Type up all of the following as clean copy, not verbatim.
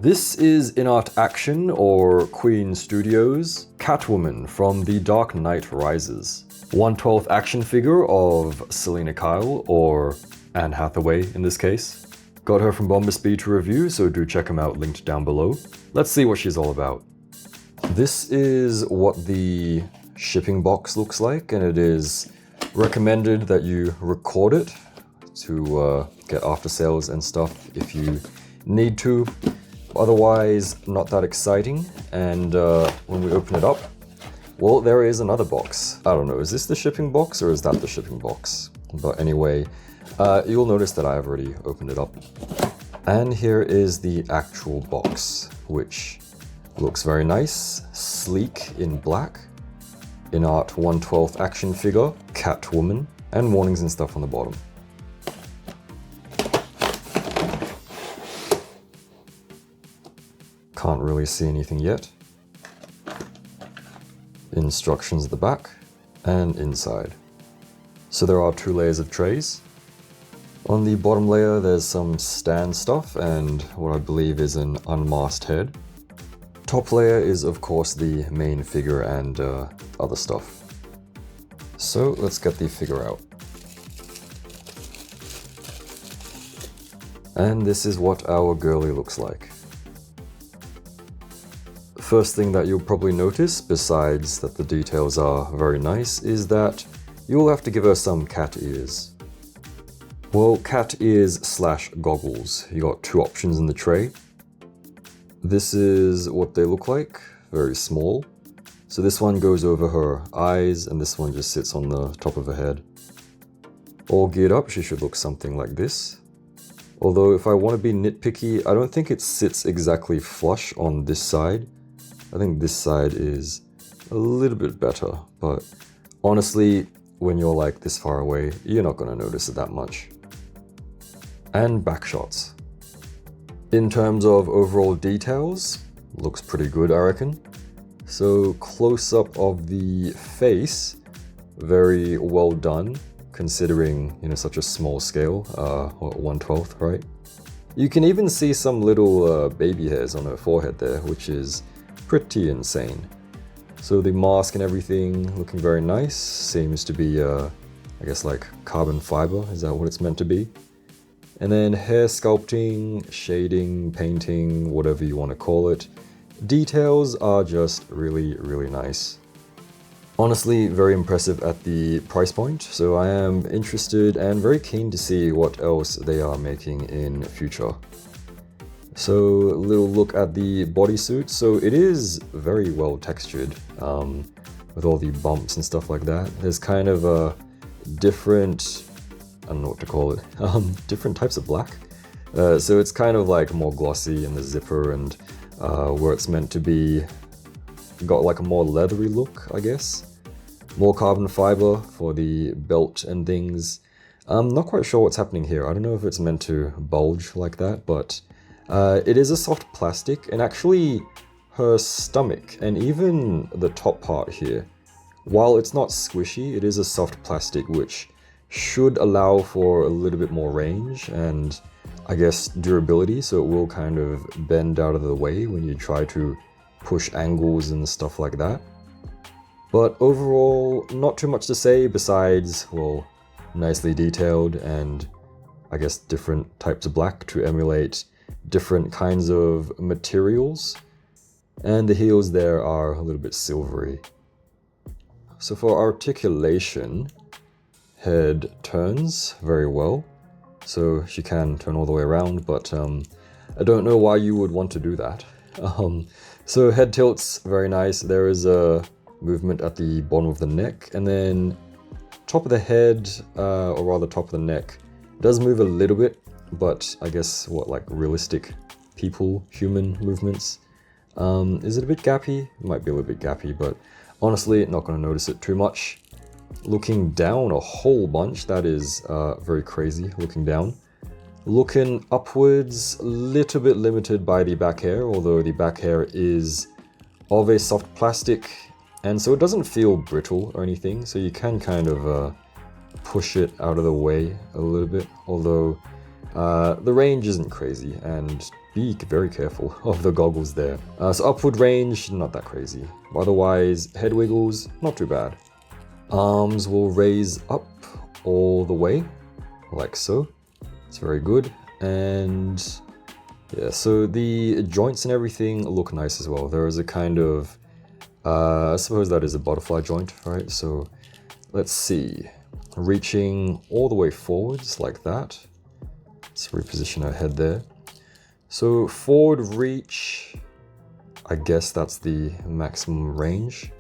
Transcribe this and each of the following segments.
This is INART Action, or Queen Studios, Catwoman from The Dark Knight Rises. 1/12 action figure of Selina Kyle, or Anne Hathaway in this case. Got her from Bomberspeed to review, so do check them out, linked down below. Let's see what she's all about. This is what the shipping box looks like, and it is recommended that you record it to get after sales and stuff if you need to. Otherwise, not that exciting. And when we open it up, well, there is another box. I don't know, is this the shipping box or is that the shipping box? But anyway, you'll notice that I've already opened it up. And here is the actual box, which looks very nice, sleek in black. INART 1/12 action figure, Catwoman, and warnings and stuff on the bottom. Can't really see anything yet. Instructions at the back and inside. So there are 2 layers of trays. On the bottom layer there's some stand stuff and what I believe is an unmasked head. Top layer is of course the main figure and other stuff. So let's get the figure out. And this is what our girlie looks like. First thing that you'll probably notice, besides that the details are very nice, is that you'll have to give her some cat ears. Well, cat ears / goggles. You got 2 options in the tray. This is what they look like, very small. So this one goes over her eyes and this one just sits on the top of her head. All geared up, she should look something like this. Although if I want to be nitpicky, I don't think it sits exactly flush on this side. I think this side is a little bit better, but honestly, when you're like this far away, you're not going to notice it that much. And back shots. In terms of overall details, looks pretty good, I reckon. So close up of the face, very well done, considering, you know, such a small scale, 1/12, right? You can even see some little baby hairs on her forehead there, which is pretty insane. So the mask and everything looking very nice. Seems to be, I guess like carbon fiber, is that what it's meant to be? And then hair sculpting, shading, painting, whatever you want to call it. Details are just really, really nice. Honestly, very impressive at the price point, so I am interested and very keen to see what else they are making in future. So a little look at the bodysuit. So it is very well textured with all the bumps and stuff like that. There's kind of a different, I don't know what to call it, different types of black. So it's kind of like more glossy in the zipper and where it's meant to be, got like a more leathery look, I guess. More carbon fiber for the belt and things. I'm not quite sure what's happening here. I don't know if it's meant to bulge like that, but it is a soft plastic, and actually her stomach and even the top part here, while it's not squishy, it is a soft plastic which should allow for a little bit more range and I guess durability, so it will kind of bend out of the way when you try to push angles and stuff like that. But overall, not too much to say besides, well, nicely detailed and I guess different types of black to emulate different kinds of materials. And the heels there are a little bit silvery. So for articulation, head turns very well. So she can turn all the way around, but I don't know why you would want to do that. So head tilts, very nice. There is a movement at the bottom of the neck, and then top of the head, or rather top of the neck, does move a little bit, but I guess what, like realistic people, human movements. Is it a bit gappy? It might be a little bit gappy, but honestly, not going to notice it too much. Looking down a whole bunch, that is very crazy, looking down. Looking upwards, a little bit limited by the back hair, although the back hair is of a soft plastic, and so it doesn't feel brittle or anything, so you can kind of push it out of the way a little bit, although The range isn't crazy, and be very careful of the goggles there. So upward range, not that crazy. Otherwise, head wiggles, not too bad. Arms will raise up all the way, like so. It's very good. And yeah, so the joints and everything look nice as well. There is a kind of, I suppose that is a butterfly joint, right? So let's see, reaching all the way forwards like that. Let's reposition our head there. So forward reach, I guess that's the maximum range.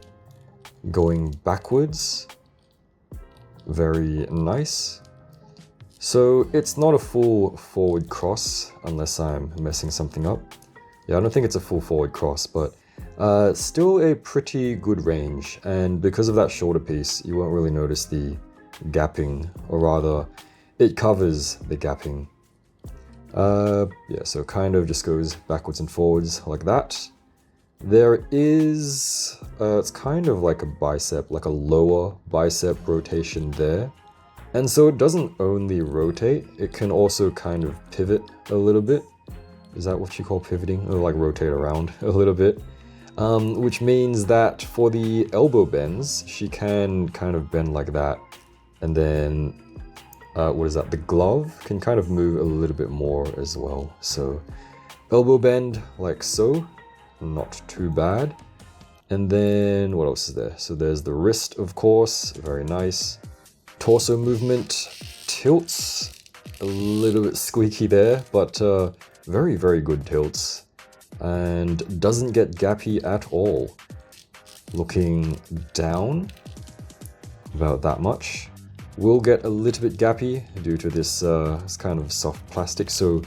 Going backwards, very nice. So it's not a full forward cross unless I'm messing something up. Yeah, I don't think it's a full forward cross, but still a pretty good range. And because of that shoulder piece, you won't really notice the gapping, or rather, it covers the gapping. Yeah, so kind of just goes backwards and forwards like that. There is, it's kind of like a bicep, like a lower bicep rotation there. And so it doesn't only rotate, it can also kind of pivot a little bit. Is that what you call pivoting? Or like rotate around a little bit. Which means that for the elbow bends, she can kind of bend like that. And then, what is that? The glove can kind of move a little bit more as well. So elbow bend like so. Not too bad. And then what else is there? So there's the wrist, of course, very nice. Torso movement tilts, a little bit squeaky there, but very, very good tilts. And doesn't get gappy at all. Looking down, about that much. Will get a little bit gappy due to this kind of soft plastic, so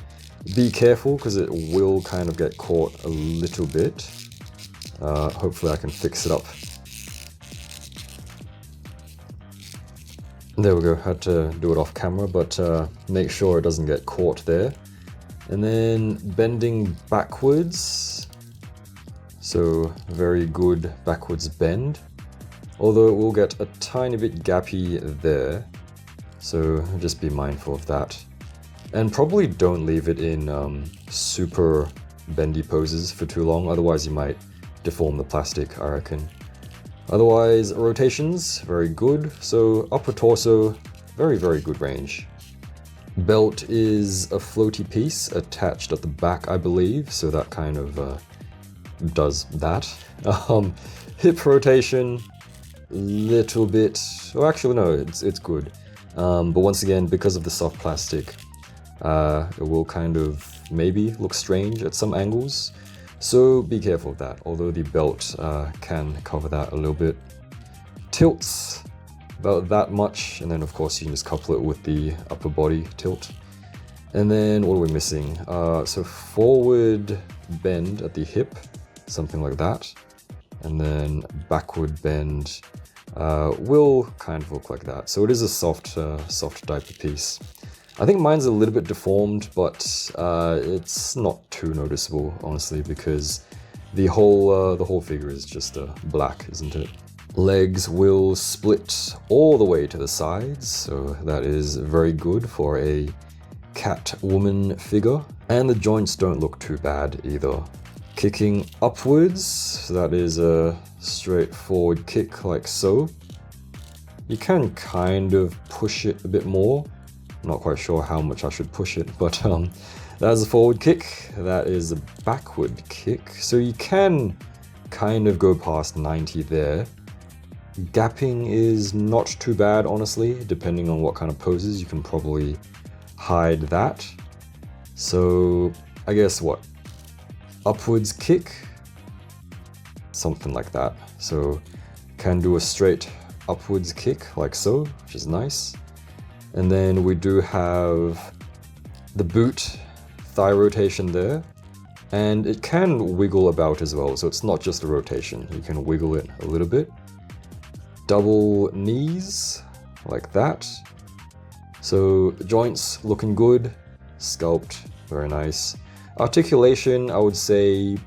be careful because it will kind of get caught a little bit. Hopefully I can fix it up. There we go, had to do it off camera, but make sure it doesn't get caught there. And then bending backwards. So very good backwards bend. Although it will get a tiny bit gappy there. So just be mindful of that. And probably don't leave it in super bendy poses for too long, otherwise you might deform the plastic, I reckon. Otherwise, rotations, very good. So upper torso, very, very good range. Belt is a floaty piece attached at the back, I believe, so that kind of does that. Hip rotation, little bit, oh actually no, it's good. But once again, because of the soft plastic, it will kind of maybe look strange at some angles, so be careful of that, although the belt can cover that a little bit. Tilts, about that much, and then of course you can just couple it with the upper body tilt. And then what are we missing? So forward bend at the hip, something like that, and then backward bend will kind of look like that. So it is a soft diaper piece. I think mine's a little bit deformed, but it's not too noticeable, honestly, because the whole figure is just black, isn't it? Legs will split all the way to the sides, so that is very good for a Catwoman figure. And the joints don't look too bad either. Kicking upwards, so that is a straightforward kick like so. You can kind of push it a bit more. Not quite sure how much I should push it, but that is a forward kick. That is a backward kick. So you can kind of go past 90 there. Gapping is not too bad, honestly. Depending on what kind of poses, you can probably hide that. So I guess what? Upwards kick? Something like that. So can do a straight upwards kick like so, which is nice. And then we do have the boot thigh rotation there, and it can wiggle about as well, so it's not just a rotation, you can wiggle it a little bit. Double knees, like that. So joints looking good, sculpt, very nice. Articulation, I would say,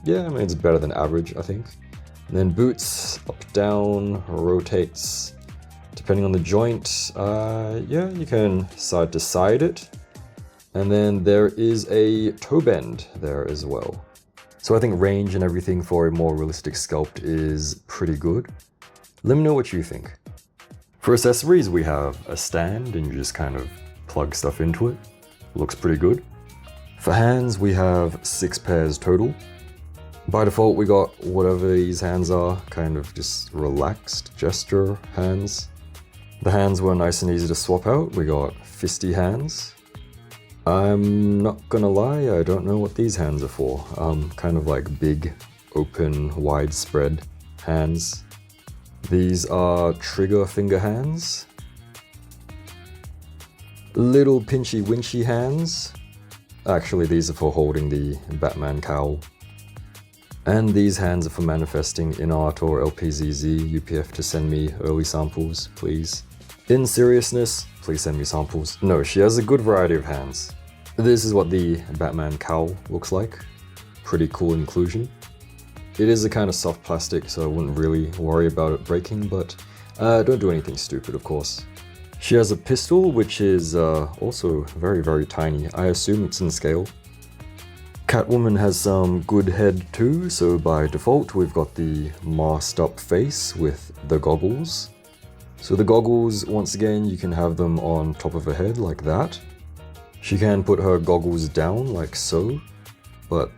yeah, I mean, it's better than average, I think. And then boots, up, down, rotates. Depending on the joint, yeah, you can side to side it. And then there is a toe bend there as well. So I think range and everything for a more realistic sculpt is pretty good. Let me know what you think. For accessories, we have a stand and you just kind of plug stuff into it. Looks pretty good. For hands, we have 6 pairs total. By default, we got whatever these hands are, kind of just relaxed gesture hands. The hands were nice and easy to swap out. We got fisty hands. I'm not gonna lie, I don't know what these hands are for. Kind of like big, open, widespread hands. These are trigger finger hands. Little pinchy winchy hands. Actually, these are for holding the Batman cowl. And these hands are for manifesting INART or LPZZ, UPF to send me early samples, please. In seriousness, please send me samples. No, she has a good variety of hands. This is what the Batman cowl looks like. Pretty cool inclusion. It is a kind of soft plastic, so I wouldn't really worry about it breaking, but don't do anything stupid, of course. She has a pistol, which is also very, very tiny. I assume it's in scale. Catwoman has some good head too, so by default we've got the masked up face with the goggles. So the goggles, once again, you can have them on top of her head like that. She can put her goggles down like so, but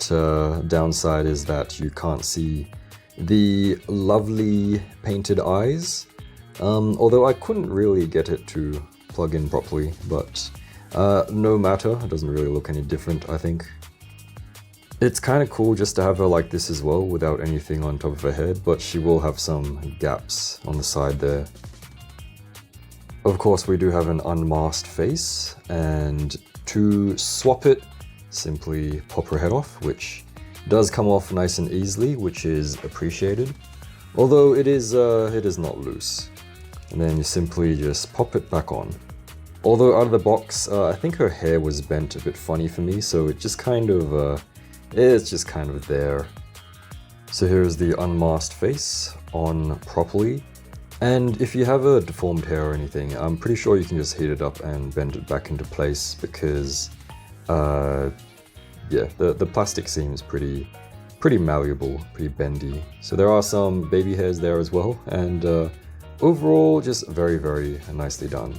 downside is that you can't see the lovely painted eyes. Although I couldn't really get it to plug in properly, but no matter, it doesn't really look any different, I think. It's kind of cool just to have her like this as well, without anything on top of her head, but she will have some gaps on the side there. Of course, we do have an unmasked face, and to swap it, simply pop her head off, which does come off nice and easily, which is appreciated. Although it is not loose. And then you simply just pop it back on. Although out of the box, I think her hair was bent a bit funny for me, so it just kind of, it's just kind of there. So here's the unmasked face on properly. And if you have a deformed hair or anything, I'm pretty sure you can just heat it up and bend it back into place because, yeah, the plastic seems pretty malleable, pretty bendy. So there are some baby hairs there as well, and overall, just very, very nicely done.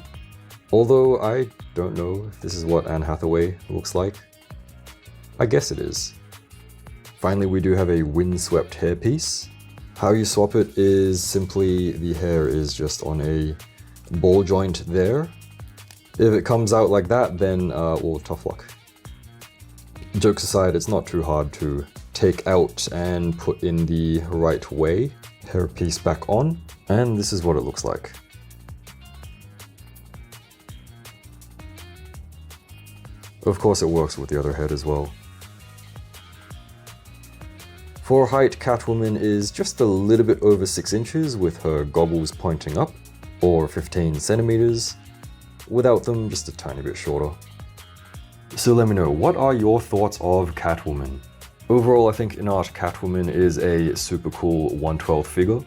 Although I don't know if this is what Anne Hathaway looks like. I guess it is. Finally, we do have a windswept hairpiece. How you swap it is simply the hair is just on a ball joint there. If it comes out like that, then, well, tough luck. Jokes aside, it's not too hard to take out and put in the right way. Hairpiece back on, and this is what it looks like. Of course, it works with the other head as well. For height, Catwoman is just a little bit over 6 inches with her goggles pointing up, or 15 centimeters. Without them, just a tiny bit shorter. So let me know, what are your thoughts of Catwoman? Overall, I think INART Catwoman is a super cool 1/12 figure.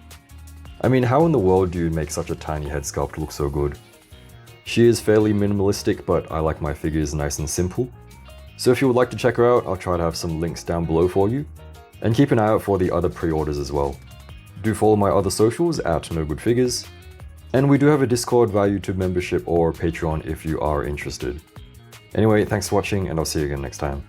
I mean, how in the world do you make such a tiny head sculpt look so good? She is fairly minimalistic, but I like my figures nice and simple. So if you would like to check her out, I'll try to have some links down below for you. And keep an eye out for the other pre-orders as well. Do follow my other socials at NOGOODFIGURES. And we do have a Discord via YouTube membership or Patreon if you are interested. Anyway, thanks for watching, and I'll see you again next time.